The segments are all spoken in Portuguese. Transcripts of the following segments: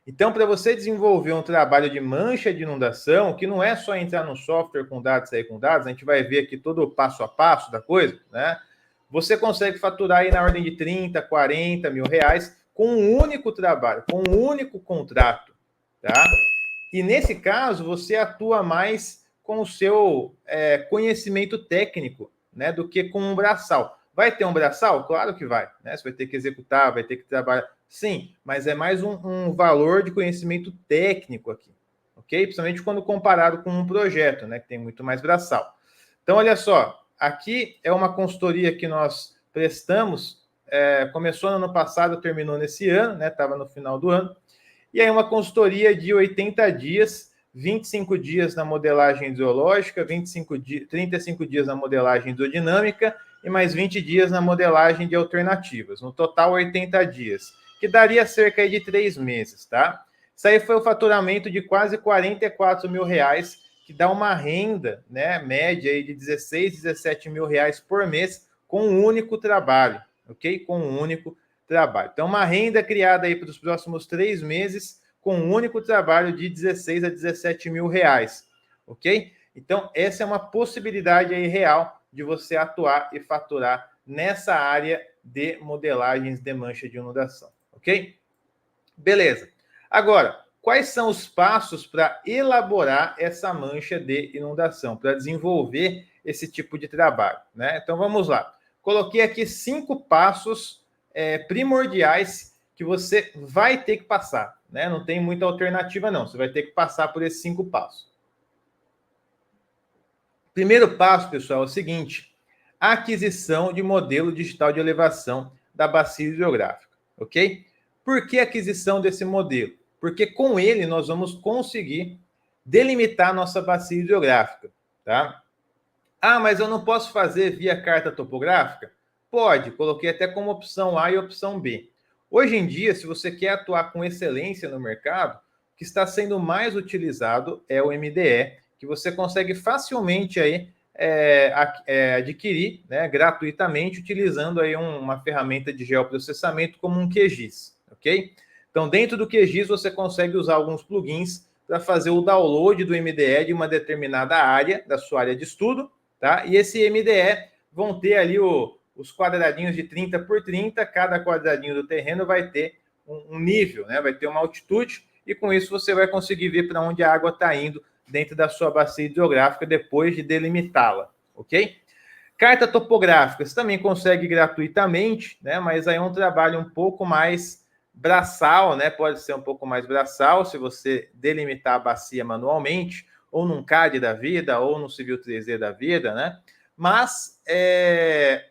Então, para você desenvolver um trabalho de mancha de inundação, que não é só entrar no software com dados, sair com dados, a gente vai ver aqui todo o passo a passo da coisa, né? Você consegue faturar aí na ordem de 30, 40 mil reais com um único trabalho, com um único contrato, tá? E nesse caso, você atua mais com o seu conhecimento técnico, né, do que com um braçal. Vai ter um braçal? Claro que vai, né? Você vai ter que executar, vai ter que trabalhar. Sim, mas é mais um valor de conhecimento técnico aqui, ok? Principalmente quando comparado com um projeto, né, que tem muito mais braçal. Então, olha só, aqui é uma consultoria que nós prestamos, começou no ano passado, terminou nesse ano, né? Estava no final do ano. E aí uma consultoria de 80 dias, 25 dias na modelagem hidrológica, 35 dias na modelagem hidrodinâmica e mais 20 dias na modelagem de alternativas. No total, 80 dias, que daria cerca de 3 meses, tá? Isso aí foi o faturamento de quase 44 mil reais, que dá uma renda, né, média aí de 16, 17 mil reais por mês com um único trabalho, ok? Com um único trabalho. Então, uma renda criada aí para os próximos 3 meses com um único trabalho de 16 a 17 mil reais, ok? Então, essa é uma possibilidade aí real de você atuar e faturar nessa área de modelagens de mancha de inundação, ok? Beleza. Agora, quais são os passos para elaborar essa mancha de inundação, para desenvolver esse tipo de trabalho, né? Então, vamos lá. Coloquei aqui 5 passos primordiais que você vai ter que passar, né? Não tem muita alternativa, não. Você vai ter que passar por esses 5 passos. Primeiro passo, pessoal, é o seguinte: a aquisição de modelo digital de elevação da bacia hidrográfica, ok? Por que a aquisição desse modelo? Porque com ele nós vamos conseguir delimitar nossa bacia hidrográfica, tá? Ah, mas eu não posso fazer via carta topográfica? Pode, coloquei até como opção A e opção B. Hoje em dia, se você quer atuar com excelência no mercado, o que está sendo mais utilizado é o MDE, que você consegue facilmente aí adquirir, né, gratuitamente, utilizando aí uma ferramenta de geoprocessamento como um QGIS, ok? Então, dentro do QGIS, você consegue usar alguns plugins para fazer o download do MDE de uma determinada área, da sua área de estudo, tá? E esse MDE vão ter ali os quadradinhos de 30 por 30, cada quadradinho do terreno vai ter um nível, né? Vai ter uma altitude, e com isso você vai conseguir ver para onde a água está indo dentro da sua bacia hidrográfica depois de delimitá-la, ok? Carta topográfica você também consegue gratuitamente, né? Mas aí é um trabalho um pouco mais braçal, né? Pode ser um pouco mais braçal se você delimitar a bacia manualmente, ou num CAD da vida, ou no Civil 3D da vida, né? Mas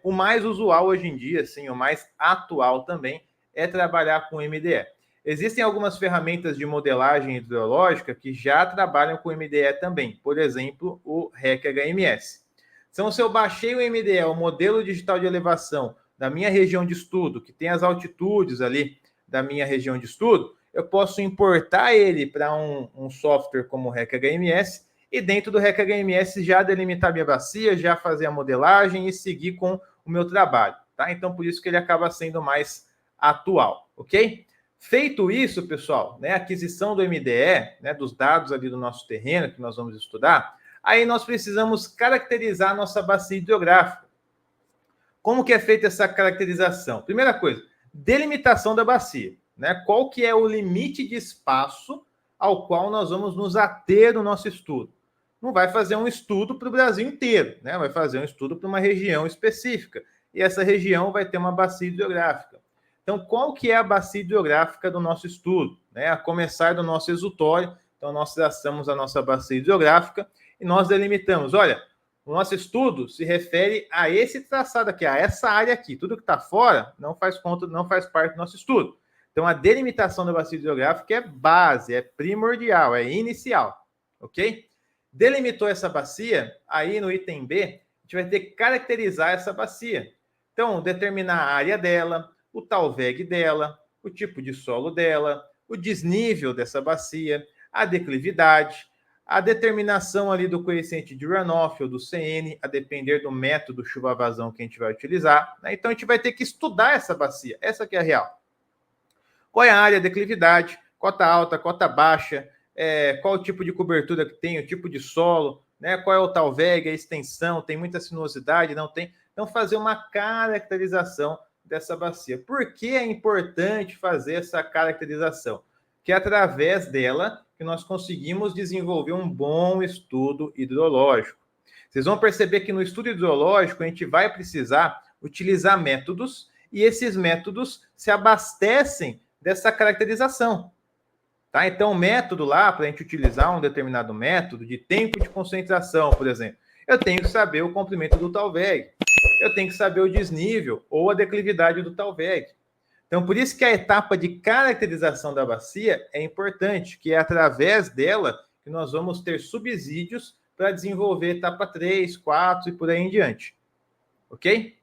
o mais usual hoje em dia, assim, o mais atual também, é trabalhar com MDE. Existem algumas ferramentas de modelagem hidrológica que já trabalham com MDE também, por exemplo, o REC-HMS. Então, se eu baixei o MDE, o modelo digital de elevação da minha região de estudo, que tem as altitudes ali da minha região de estudo, eu posso importar ele para um software como o REC-HMS e dentro do REC-HMS já delimitar minha bacia, já fazer a modelagem e seguir com o meu trabalho, tá? Então, por isso que ele acaba sendo mais atual, ok? Feito isso, pessoal, né, a aquisição do MDE, né, dos dados ali do nosso terreno que nós vamos estudar, aí nós precisamos caracterizar a nossa bacia hidrográfica. Como que é feita essa caracterização? Primeira coisa, delimitação da bacia, né? Qual que é o limite de espaço ao qual nós vamos nos ater no nosso estudo? Não vai fazer um estudo para o Brasil inteiro, né? Vai fazer um estudo para uma região específica. E essa região vai ter uma bacia hidrográfica. Então, qual que é a bacia hidrográfica do nosso estudo? Né? A começar do nosso exutório. Então, nós traçamos a nossa bacia hidrográfica e nós delimitamos. Olha, o nosso estudo se refere a esse traçado aqui, a essa área aqui. Tudo que está fora não faz conta, não faz parte do nosso estudo. Então, a delimitação da bacia hidrográfica é base, é primordial, é inicial, ok? Delimitou essa bacia, aí no item B, a gente vai ter que caracterizar essa bacia. Então, determinar a área dela, o talveg dela, o tipo de solo dela, o desnível dessa bacia, a declividade, a determinação ali do coeficiente de runoff ou do CN, a depender do método chuva-vazão que a gente vai utilizar, né? Então, a gente vai ter que estudar essa bacia, essa que é a real. Qual é a área, a declividade, cota alta, cota baixa, qual o tipo de cobertura que tem, o tipo de solo, né? Qual é o talveg, a extensão, tem muita sinuosidade, não tem? Então, fazer uma caracterização dessa bacia. Por que é importante fazer essa caracterização? Que é através dela que nós conseguimos desenvolver um bom estudo hidrológico. Vocês vão perceber que no estudo hidrológico a gente vai precisar utilizar métodos e esses métodos se abastecem dessa caracterização. Tá? Então, o método lá, para a gente utilizar um determinado método de tempo de concentração, por exemplo, eu tenho que saber o comprimento do talveg, eu tenho que saber o desnível ou a declividade do talveg. Então, por isso que a etapa de caracterização da bacia é importante, que é através dela que nós vamos ter subsídios para desenvolver etapa 3, 4 e por aí em diante. Ok?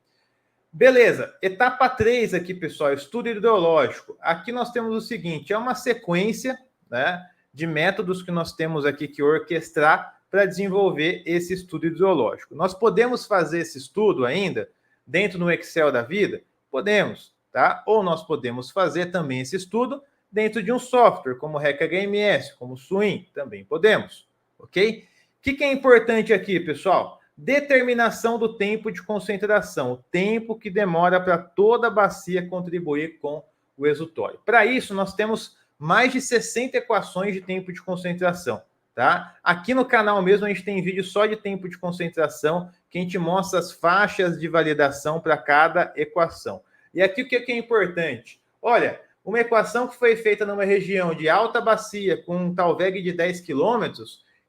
Beleza. Etapa 3 aqui, pessoal, estudo hidrológico. Aqui nós temos o seguinte, é uma sequência, né, de métodos que nós temos aqui que orquestrar para desenvolver esse estudo hidrológico. Nós podemos fazer esse estudo ainda dentro no Excel da vida? Podemos. Tá? Ou nós podemos fazer também esse estudo dentro de um software, como RecHMS, como Swim, também podemos, ok? O que é importante aqui, pessoal? Determinação do tempo de concentração, o tempo que demora para toda a bacia contribuir com o exutório. Para isso, nós temos mais de 60 equações de tempo de concentração, tá? Aqui no canal mesmo a gente tem vídeo só de tempo de concentração, que a gente mostra as faixas de validação para cada equação. E aqui o que é importante? Olha, uma equação que foi feita numa região de alta bacia com um talveg de 10 km,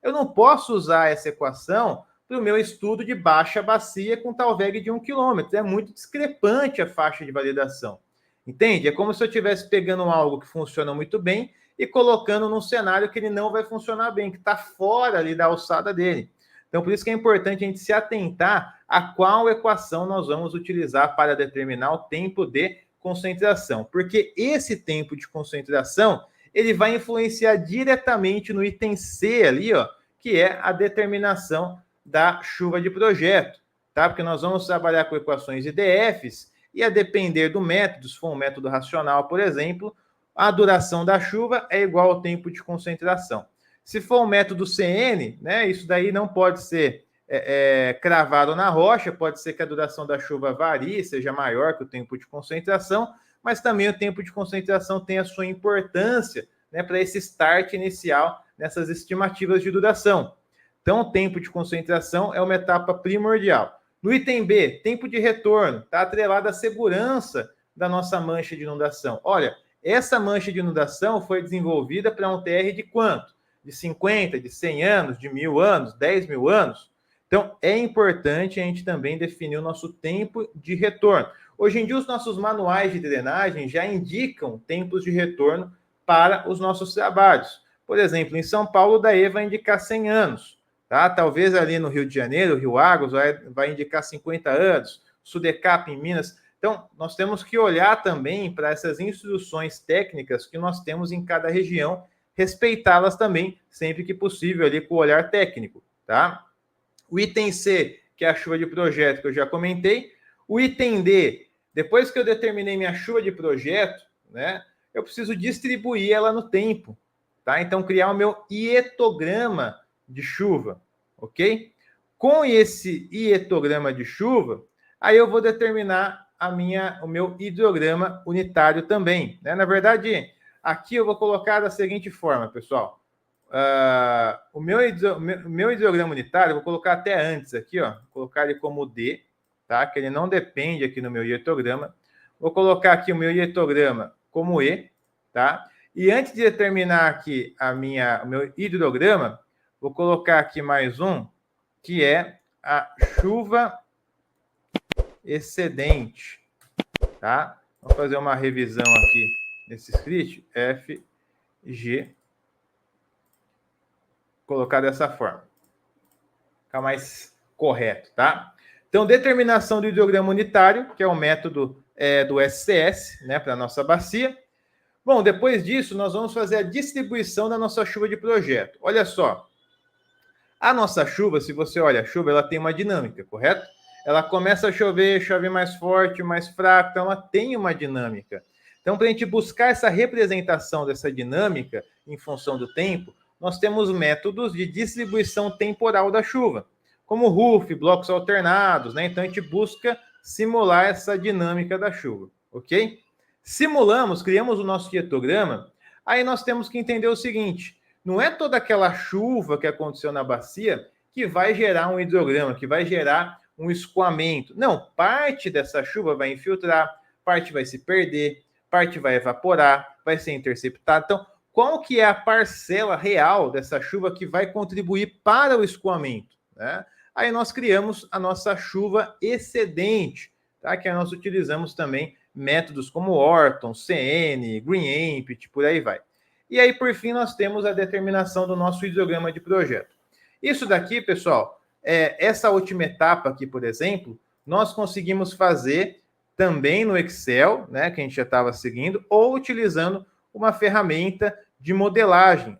eu não posso usar essa equação para o meu estudo de baixa bacia com talveg de 1 km. É muito discrepante a faixa de validação. Entende? É como se eu estivesse pegando algo que funciona muito bem e colocando num cenário que ele não vai funcionar bem, que está fora ali da alçada dele. Então, por isso que é importante a gente se atentar a qual equação nós vamos utilizar para determinar o tempo de concentração. Porque esse tempo de concentração, ele vai influenciar diretamente no item C ali, ó, que é a determinação da chuva de projeto, tá? Porque nós vamos trabalhar com equações IDFs e a depender do método, se for um método racional, por exemplo, a duração da chuva é igual ao tempo de concentração. Se for um método CN, né, isso daí não pode ser cravado na rocha, pode ser que a duração da chuva varie, seja maior que o tempo de concentração, mas também o tempo de concentração tem a sua importância, né, para esse start inicial nessas estimativas de duração. Então, o tempo de concentração é uma etapa primordial. No item B, tempo de retorno, está atrelado à segurança da nossa mancha de inundação. Olha, essa mancha de inundação foi desenvolvida para um TR de quanto? De 50, de 100 anos, de 1.000 anos, 10.000 anos. Então, é importante a gente também definir o nosso tempo de retorno. Hoje em dia, os nossos manuais de drenagem já indicam tempos de retorno para os nossos trabalhos. Por exemplo, em São Paulo, o DAE vai indicar 100 anos. Tá? Talvez ali no Rio de Janeiro, Rio Águas, vai indicar 50 anos. Sudecap em Minas. Então, nós temos que olhar também para essas instruções técnicas que nós temos em cada região, respeitá-las também, sempre que possível, ali com o olhar técnico, tá? O item C, que é a chuva de projeto, que eu já comentei. O item D, depois que eu determinei minha chuva de projeto, né, eu preciso distribuir ela no tempo, tá? Então, criar o meu hietograma de chuva, ok? Com esse hietograma de chuva, aí eu vou determinar o meu hidrograma unitário também, né? Na verdade, aqui eu vou colocar da seguinte forma, pessoal. O meu hidrograma unitário, eu vou colocar até antes aqui, ó, vou colocar ele como D, tá? Que ele não depende aqui no meu hietograma. Vou colocar aqui o meu hietograma como E, tá? E antes de determinar aqui o meu hidrograma, vou colocar aqui mais um, que é a chuva excedente, tá? Vamos fazer uma revisão aqui nesse script, FG, colocar dessa forma. Fica mais correto, tá? Então, determinação do hidrograma unitário, que é o método do SCS, né, para a nossa bacia. Bom, depois disso, nós vamos fazer a distribuição da nossa chuva de projeto. Olha só, a nossa chuva, se você olha a chuva, ela tem uma dinâmica, correto? Ela começa a chover, chove mais forte, mais fraco, então ela tem uma dinâmica. Então, para a gente buscar essa representação dessa dinâmica em função do tempo, nós temos métodos de distribuição temporal da chuva, como RUF, blocos alternados, né? Então, a gente busca simular essa dinâmica da chuva, ok? Simulamos, criamos o nosso diagrama, aí nós temos que entender o seguinte, não é toda aquela chuva que aconteceu na bacia que vai gerar um hidrograma, que vai gerar um escoamento. Não, parte dessa chuva vai infiltrar, parte vai se perder, parte vai evaporar, vai ser interceptada. Então, qual que é a parcela real dessa chuva que vai contribuir para o escoamento, né? Aí nós criamos a nossa chuva excedente, tá? Que nós utilizamos também métodos como Orton, CN, GreenAmpit, por aí vai. E aí, por fim, nós temos a determinação do nosso hidrograma de projeto. Isso daqui, pessoal, essa última etapa aqui, por exemplo, nós conseguimos fazer também no Excel, né, que a gente já estava seguindo, ou utilizando uma ferramenta de modelagem,